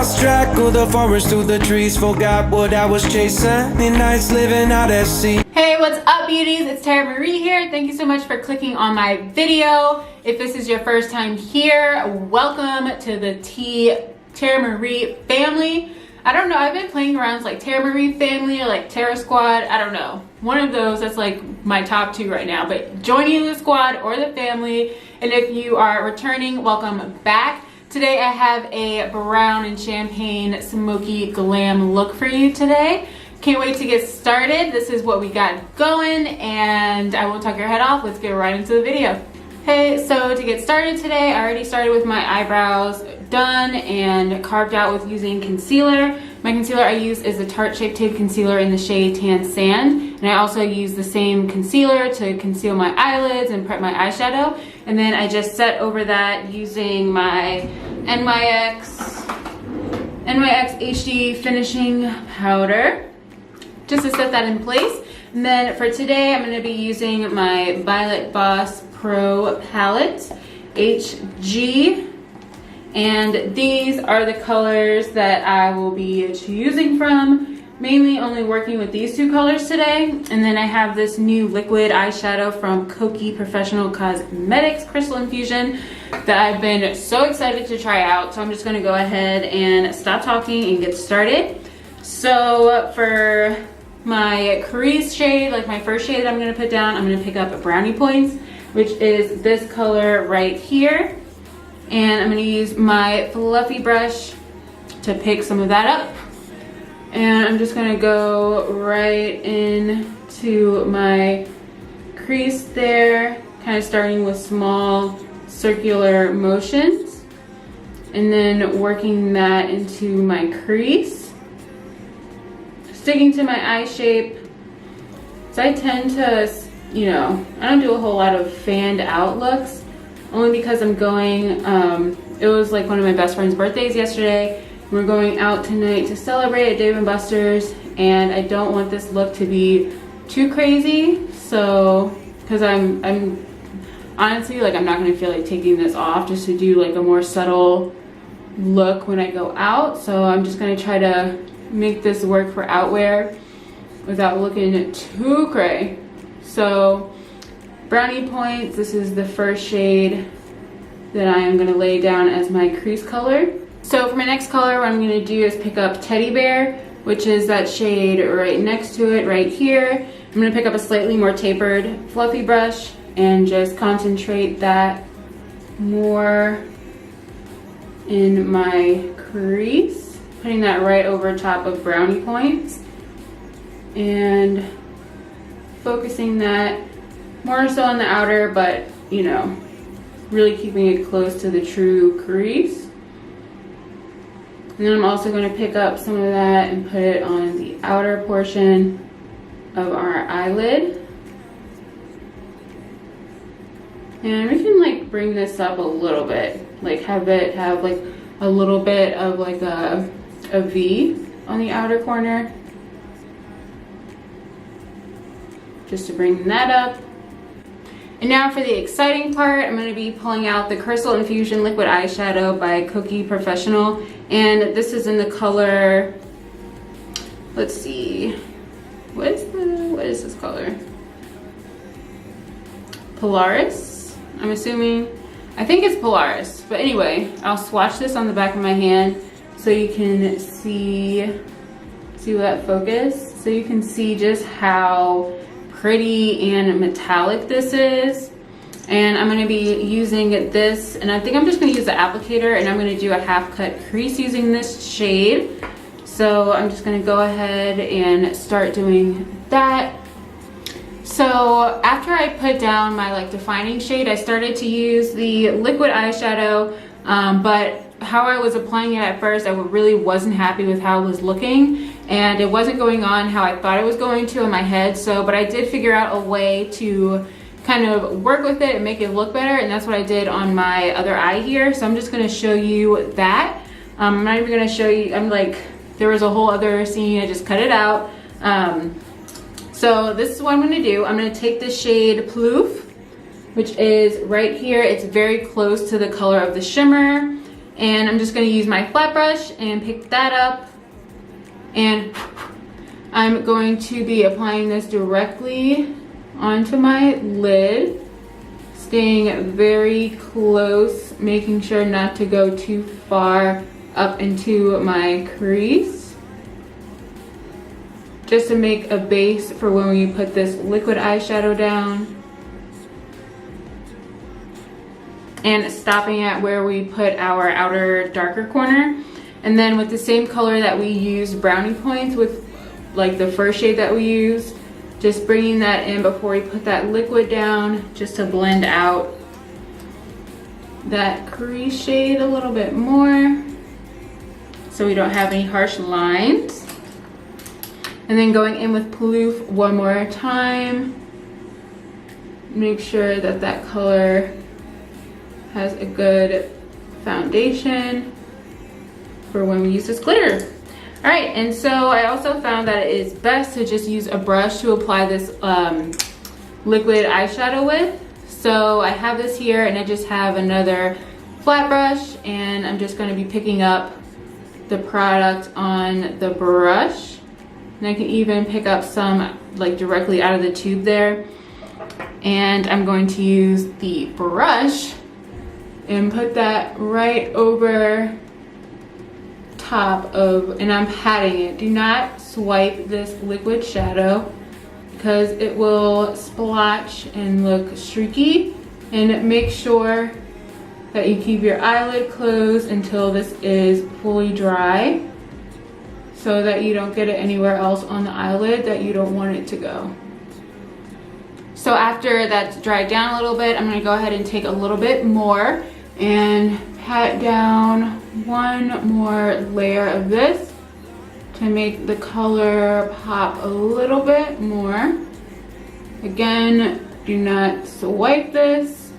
lost track of the forest through the trees, forgot what I was chasing. Midnight's living out at sea. Hey, what's up beauties? It's Tara Marie here. Thank you so much for clicking on my video. If this is your first time here, welcome to the Tara Marie family. I don't know, I've been playing around with like Tara Marie family or like Tara Squad. I don't know. One of those, that's like my top two right now. But join you the squad or the family. And if you are returning, welcome back. Today I have a brown and champagne smoky glam look for you today. Can't wait to get started. This is what we got going and I won't talk your head off. Let's get right into the video. Hey, so to get started today, I already started with my eyebrows done and carved out with using concealer. My concealer I use is the Tarte Shape Tape Concealer in the shade Tan Sand. And I also use the same concealer to conceal my eyelids and prep my eyeshadow. And then I just set over that using my NYX HD Finishing Powder just to set that in place. And then for today, I'm going to be using my Violet Voss Pro Palette HG. And these are the colors that I will be choosing from. Mainly only working with these two colors today. And then I have this new liquid eyeshadow from Kokie Professional Cosmetics Crystal Infusion that I've been so excited to try out. So I'm just going to go ahead and stop talking and get started. So for my Crease shade, like my first shade that I'm going to put down, I'm going to pick up Brownie Points, which is this color right here. And I'm going to use my fluffy brush to pick some of that up. And I'm just going to go right into my crease there, kind of starting with small circular motions. And then working that into my crease. Sticking to my eye shape. So I tend to, you know, I don't do a whole lot of fanned out looks. Only because I'm going, it was like one of my best friend's birthdays yesterday. We're going out tonight to celebrate at Dave & Buster's, and I don't want this look to be too crazy. So, because I'm honestly, like, I'm not going to feel like taking this off just to do like a more subtle look when I go out. So I'm just going to try to make this work for outwear without looking too cray. So Brownie Points, this is the first shade that I am going to lay down as my crease color. So for my next color, what I'm going to do is pick up Teddy Bear, which is that shade right next to it right here. I'm going to pick up a slightly more tapered fluffy brush and just concentrate that more in my crease. Putting that right over top of Brownie Points and focusing that more so on the outer, but you know, really keeping it close to the true crease. And then I'm also going to pick up some of that and put it on the outer portion of our eyelid. And we can like bring this up a little bit, like have it have like a little bit of like a V on the outer corner. Just to bring that up. And now for the exciting part, I'm going to be pulling out the Crystal Infusion Liquid Eyeshadow by Kokie Professional. And this is in the color, let's see, what is this color? Polaris, I'm assuming. I think it's Polaris. But anyway, I'll swatch this on the back of my hand so you can see that focus. So you can see just how pretty and metallic this is. And I'm going to be using this, and I think I'm just going to use the applicator, and I'm going to do a half cut crease using this shade. So I'm just going to go ahead and start doing that. So after I put down my like defining shade, I started to use the liquid eyeshadow, but how I was applying it at first, I really wasn't happy with how it was looking, and it wasn't going on how I thought it was going to in my head. So, but I did figure out a way to kind of work with it and make it look better, and that's what I did on my other eye here. So I'm just going to show you that. I'm not even going to show you, I'm like, there was a whole other scene, I just cut it out. So this is what I'm going to do. I'm going to take this shade Plouf, which is right here. It's very close to the color of the shimmer. And I'm just gonna use my flat brush and pick that up. And I'm going to be applying this directly onto my lid, staying very close, making sure not to go too far up into my crease, just to make a base for when we put this liquid eyeshadow down. And stopping at where we put our outer darker corner. And then with the same color that we used brownie points with, like the first shade that we used, just bringing that in before we put that liquid down, just to blend out that crease shade a little bit more so we don't have any harsh lines. And then going in with Poof one more time. Make sure that that color has a good foundation for when we use this glitter. All right, and so I also found that it is best to just use a brush to apply this liquid eyeshadow with. So I have this here, and I just have another flat brush, and I'm just going to be picking up the product on the brush. And I can even pick up some like directly out of the tube there. And I'm going to use the brush and put that right over top of, and I'm patting it. Do not swipe this liquid shadow because it will splotch and look streaky. And make sure that you keep your eyelid closed until this is fully dry so that you don't get it anywhere else on the eyelid that you don't want it to go. So after that's dried down a little bit, I'm going to go ahead and take a little bit more and pat down one more layer of this to make the color pop a little bit more. Again, do not swipe this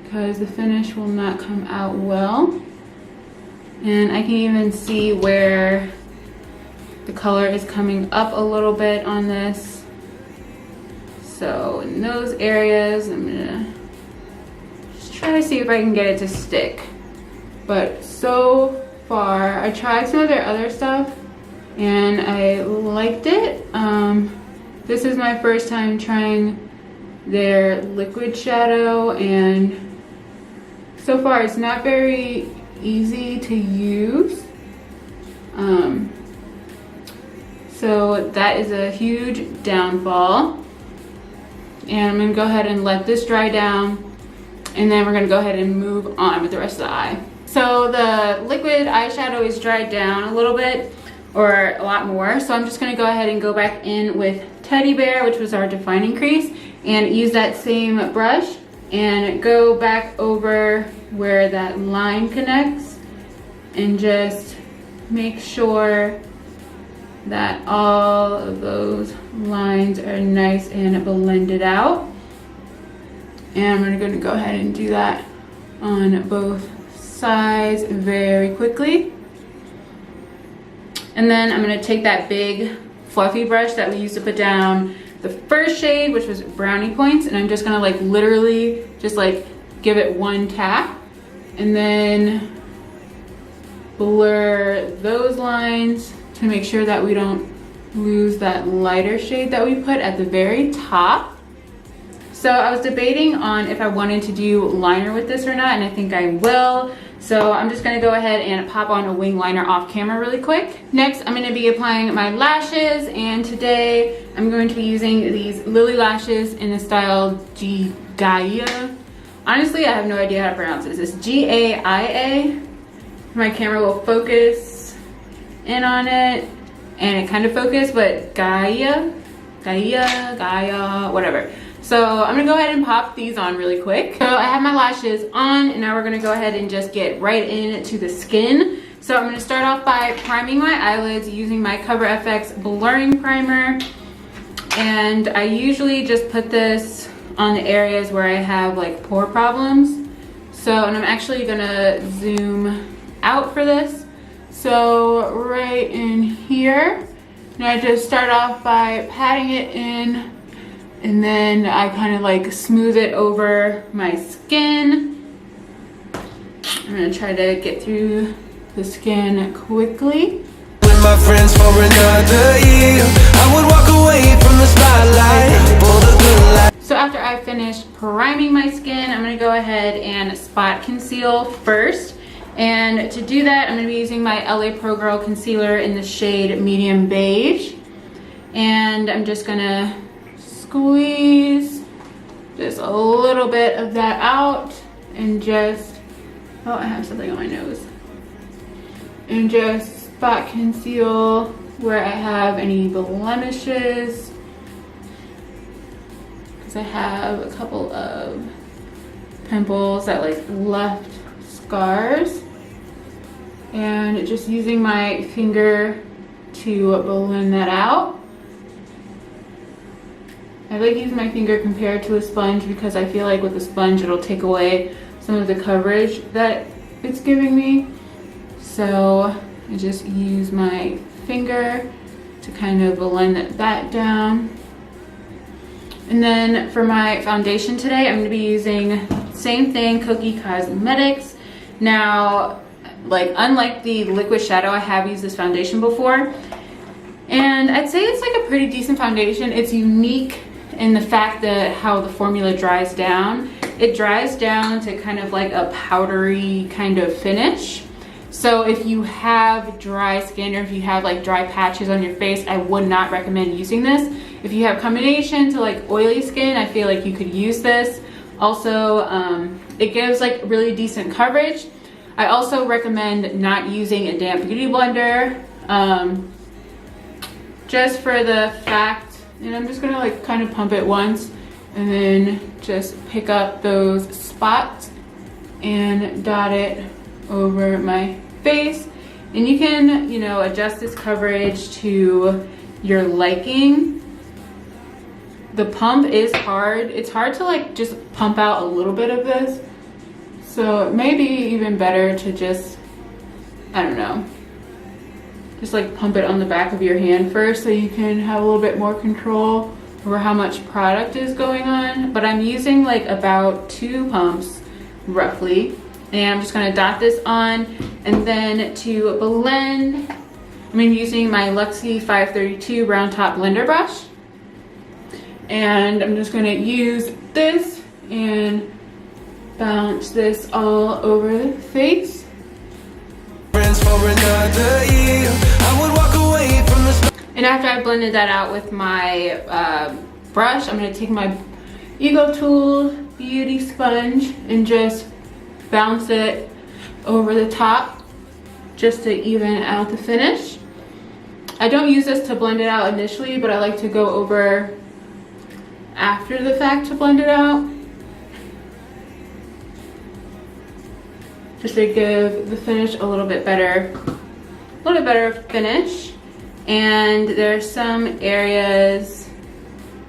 because the finish will not come out well. And I can even see where the color is coming up a little bit on this. So in those areas, I'm gonna just try to see if I can get it to stick. But so far, I tried some of their other stuff and I liked it. This is my first time trying their liquid shadow, and so far it's not very easy to use. So that is a huge downfall. And I'm gonna go ahead and let this dry down, and then we're gonna go ahead and move on with the rest of the eye. So the liquid eyeshadow is dried down a little bit, or a lot more. So I'm just gonna go ahead and go back in with Teddy Bear, which was our defining crease, and use that same brush and go back over where that line connects and just make sure that all of those lines are nice and blended out. And I'm gonna go ahead and do that on both sides very quickly. And then I'm gonna take that big fluffy brush that we used to put down the first shade, which was brownie points, and I'm just gonna like literally just like give it one tap and then blur those lines to make sure that we don't lose that lighter shade that we put at the very top. So I was debating on if I wanted to do liner with this or not, and I think I will. So I'm just gonna go ahead and pop on a wing liner off camera really quick. Next, I'm gonna be applying my lashes, and today I'm going to be using these Lilly lashes in the style Gaia. Honestly, I have no idea how to pronounce this. It's Gaia. My camera will focus in on it, and it kind of focused, but Gaia, whatever. So I'm gonna go ahead and pop these on really quick. So I have my lashes on, and now we're gonna go ahead and just get right into the skin. So I'm gonna start off by priming my eyelids using my Cover FX blurring primer. And I usually just put this on the areas where I have like pore problems. So, and I'm actually gonna zoom out for this. So right in here, and I just start off by patting it in, and then I kind of like smooth it over my skin. I'm gonna try to get through the skin quickly. With my friends for another year, I would walk away from the spotlight for the good life. So after I finished priming my skin, I'm gonna go ahead and spot conceal first. And to do that, I'm gonna be using my LA Pro Girl concealer in the shade Medium Beige. And I'm just gonna squeeze just a little bit of that out and just, oh, I have something on my nose. And just spot conceal where I have any blemishes. Because I have a couple of pimples that like left scars. And just using my finger to blend that out. I like using my finger compared to a sponge because I feel like with a sponge it'll take away some of the coverage that it's giving me. So I just use my finger to kind of blend that down. And then for my foundation today, I'm going to be using same thing, Kokie Cosmetics. Now, like unlike the liquid shadow, I have used this foundation before. And I'd say it's like a pretty decent foundation. It's unique in the fact that how the formula dries down. It dries down to kind of like a powdery kind of finish. So if you have dry skin or if you have like dry patches on your face, I would not recommend using this. If you have combination to like oily skin, I feel like you could use this. Also, it gives like really decent coverage. I also recommend not using a damp beauty blender, just for the fact, and I'm just gonna like kind of pump it once and then just pick up those spots and dot it over my face. And you can, you know, adjust this coverage to your liking. The pump is hard. It's hard to like just pump out a little bit of this. So it may be even better to just, I don't know, just like pump it on the back of your hand first so you can have a little bit more control over how much product is going on. But I'm using like about 2 pumps roughly. And I'm just gonna dot this on, and then to blend, I'm using my Luxie 532 round top blender brush. And I'm just gonna use this and bounce this all over the face. Friends for another year, I would walk away from the And after I blended that out with my brush, I'm gonna take my Ego Tool Beauty Sponge and just bounce it over the top just to even out the finish. I don't use this to blend it out initially, but I like to go over after the fact to blend it out, just to give the finish a little bit better finish. And there's some areas,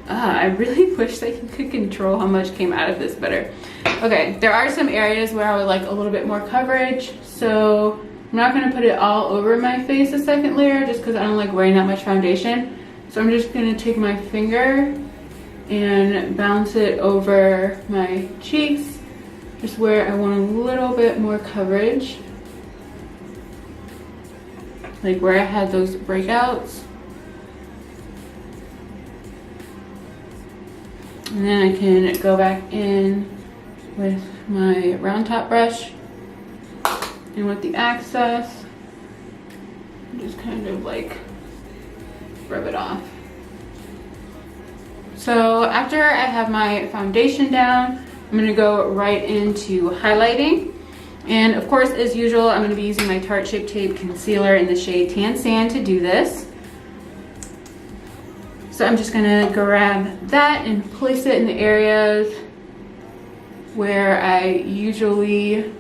I really wish that you could control how much came out of this better. Okay, there are some areas where I would like a little bit more coverage, so I'm not gonna put it all over my face a second layer just because I don't like wearing that much foundation. So I'm just gonna take my finger and bounce it over my cheeks, just where I want a little bit more coverage. Like where I had those breakouts. And then I can go back in with my round top brush and with the access, just kind of like rub it off. So after I have my foundation down, I'm gonna go right into highlighting. And of course, as usual, I'm gonna be using my Tarte Shape Tape Concealer in the shade Tan Sand to do this. So I'm just gonna grab that and place it in the areas where I usually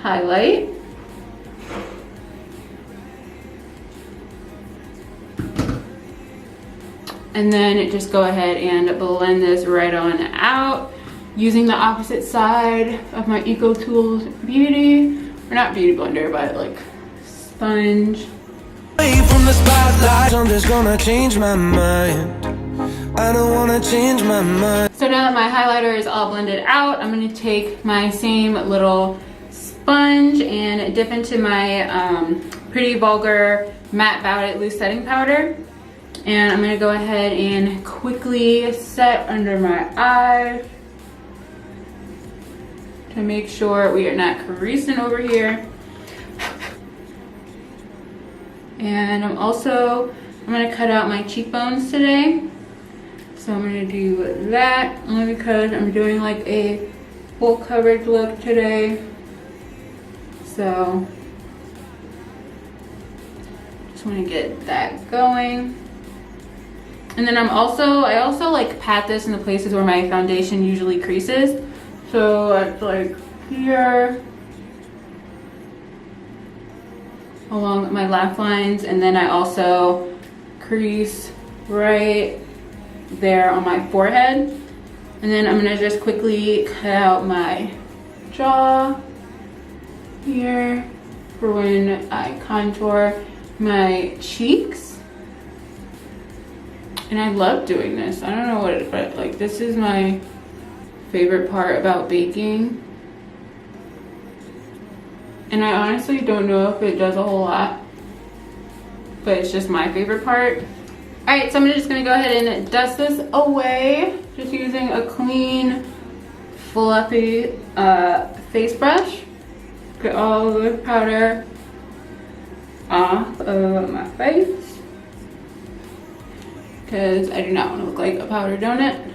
highlight. And then just go ahead and blend this right on out using the opposite side of my Eco Tools Beauty, or not Beauty Blender, but like sponge. From the spotlight, I'm just gonna change my mind. I don't wanna change my mind. So now that my highlighter is all blended out, I'm gonna take my same little sponge sponge and dip into my Pretty Vulgar Matte Bout It Loose Setting Powder. And I'm gonna go ahead and quickly set under my eye to make sure we are not creasing over here. And I'm gonna cut out my cheekbones today. So I'm gonna do that only because I'm doing like a full coverage look today. So just wanna get that going. And then I also like pat this in the places where my foundation usually creases. So it's like here, along my laugh lines, and then I also crease right there on my forehead. And then I'm gonna just quickly cut out my jaw here for when I contour my cheeks. And I love doing this. I don't know what it, but like this is my favorite part about baking. And I honestly don't know if it does a whole lot, but it's just my favorite part. All right, so I'm just gonna go ahead and dust this away, just using a clean, fluffy face brush. Get all the powder off of my face, because I do not want to look like a powder donut.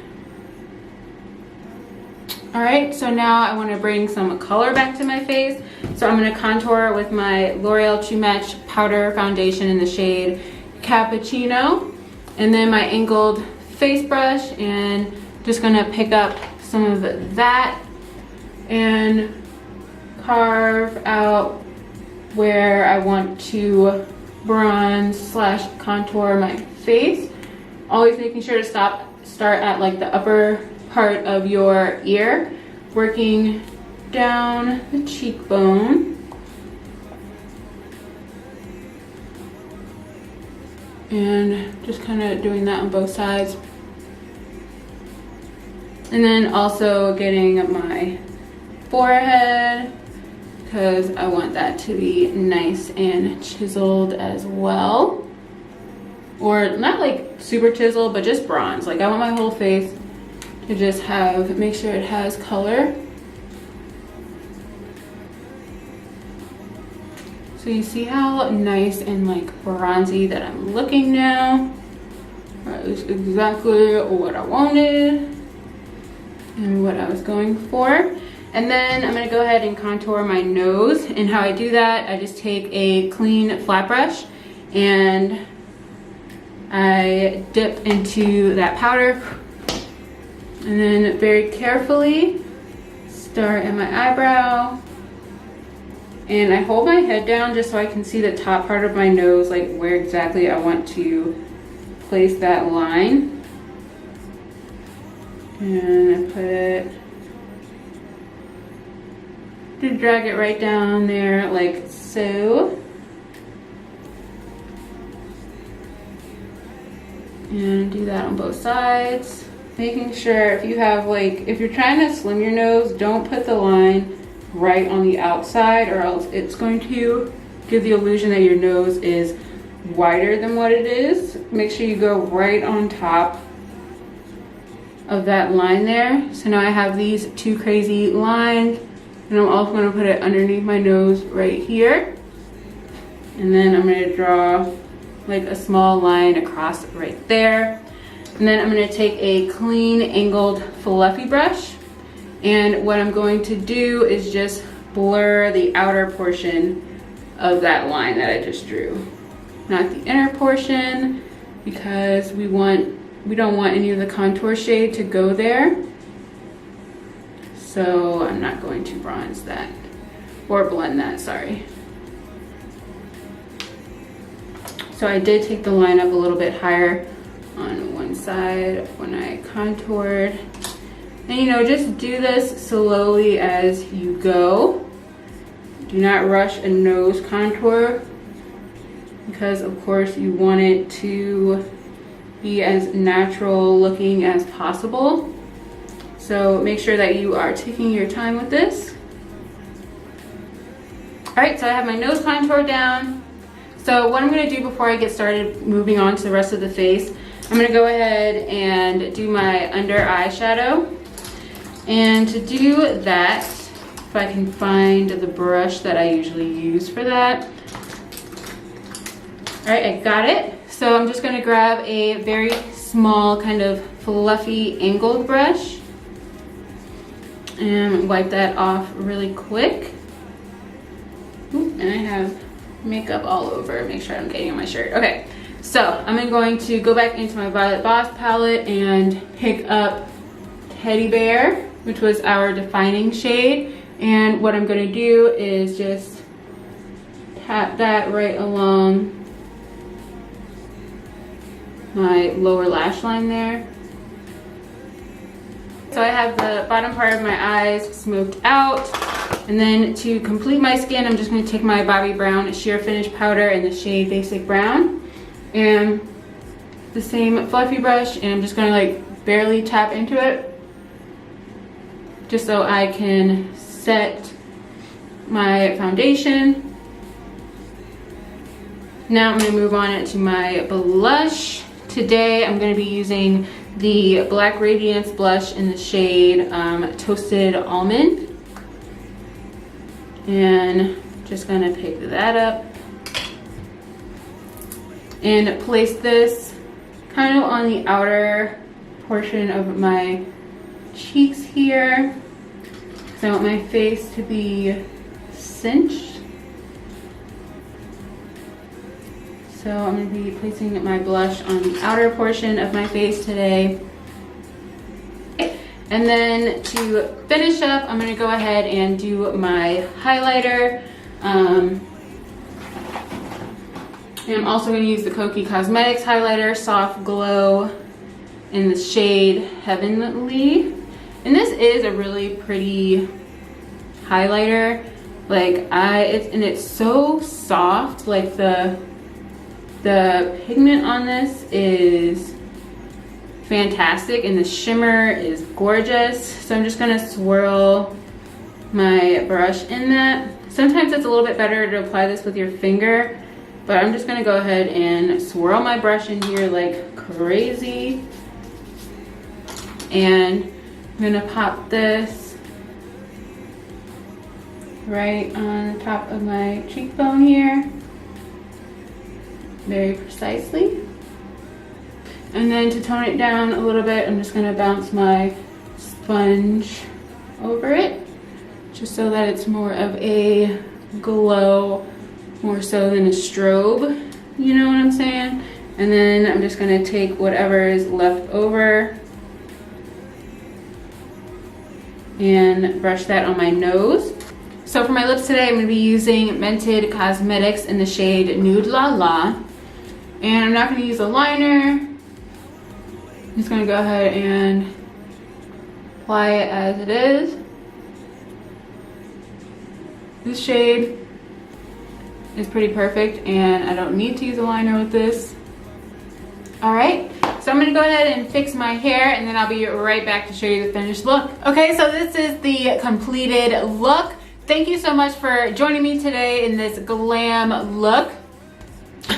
All right, so now I want to bring some color back to my face. So I'm going to contour with my L'Oreal True Match Powder Foundation in the shade Cappuccino. And then my angled face brush, and just going to pick up some of that and carve out where I want to bronze / contour my face. Always making sure to start at like the upper part of your ear, working down the cheekbone. And just kind of doing that on both sides. And then also getting my forehead, because I want that to be nice and chiseled as well. Or not like super chiseled, but just bronze. Like I want my whole face to just make sure it has color. So you see how nice and like bronzy that I'm looking now? That is exactly what I wanted and what I was going for. And then I'm gonna go ahead and contour my nose. And how I do that, I just take a clean flat brush and I dip into that powder. And then very carefully start at my eyebrow. And I hold my head down just so I can see the top part of my nose, like where exactly I want to place that line. And I drag it right down there like so. And do that on both sides. Making sure if you're trying to slim your nose, don't put the line right on the outside, or else it's going to give the illusion that your nose is wider than what it is. Make sure you go right on top of that line there. So now I have these two crazy lines, and I'm also going to put it underneath my nose right here. And then I'm going to draw like a small line across right there. And then I'm going to take a clean angled fluffy brush, and what I'm going to do is just blur the outer portion of that line that I just drew, not the inner portion, because we don't want any of the contour shade to go there. So I'm not going to bronze that or blend that, sorry. So I did take the line up a little bit higher on one side when I contoured. And just do this slowly as you go. Do not rush a nose contour, because of course you want it to be as natural looking as possible. So make sure that you are taking your time with this. Alright, so I have my nose contour down. So what I'm going to do before I get started moving on to the rest of the face, I'm going to go ahead and do my under eyeshadow. And to do that, if I can find the brush that I usually use for that. Alright, I got it. So I'm just going to grab a very small kind of fluffy angled brush and wipe that off really quick. Ooh, and I have makeup all over. Make sure I'm getting on my shirt. Okay, so I'm going to go back into my Violet Voss palette and pick up Teddy Bear, which was our defining shade. And what I'm going to do is just tap that right along my lower lash line there. So I have the bottom part of my eyes smoked out. And then to complete my skin, I'm just going to take my Bobbi Brown Sheer Finish Powder in the shade Basic Brown. And the same fluffy brush, and I'm just going to like barely tap into it. Just so I can set my foundation. Now I'm going to move on to my blush. Today I'm going to be using the Black Radiance blush in the shade Toasted Almond. And just going to pick that up and place this kind of on the outer portion of my cheeks here. So I want my face to be cinched. So I'm going to be placing my blush on the outer portion of my face today. And then to finish up, I'm going to go ahead and do my highlighter. And I'm also going to use the Kokie Cosmetics highlighter, Soft Glow, in the shade Heavenly. And this is a really pretty highlighter. Like it's so soft. Like the pigment on this is fantastic and the shimmer is gorgeous. So I'm just gonna swirl my brush in that. Sometimes it's a little bit better to apply this with your finger, but I'm just gonna go ahead and swirl my brush in here like crazy. And I'm gonna pop this right on the top of my cheekbone here, very precisely. And then to tone it down a little bit, I'm just gonna bounce my sponge over it, just so that it's more of a glow, more so than a strobe, you know what I'm saying? And then I'm just gonna take whatever is left over and brush that on my nose. So for my lips today, I'm gonna be using Mented Cosmetics in the shade Nude Lala. And I'm not gonna use a liner. I'm just gonna go ahead and apply it as it is. This shade is pretty perfect and I don't need to use a liner with this. Alright, so I'm gonna go ahead and fix my hair and then I'll be right back to show you the finished look. Okay, so this is the completed look. Thank you so much for joining me today in this glam look.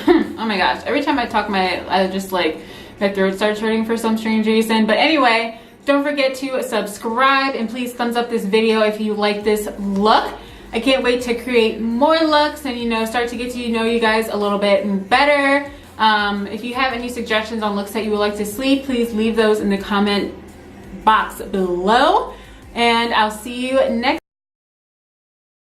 Oh my gosh, every time I talk I just like, my throat starts hurting for some strange reason. But anyway, don't forget to subscribe and please thumbs up this video if you like this look. I can't wait to create more looks and, you know, start to get to know you guys a little bit better. If you have any suggestions on looks that you would like to see, please leave those in the comment box below. And I'll see you next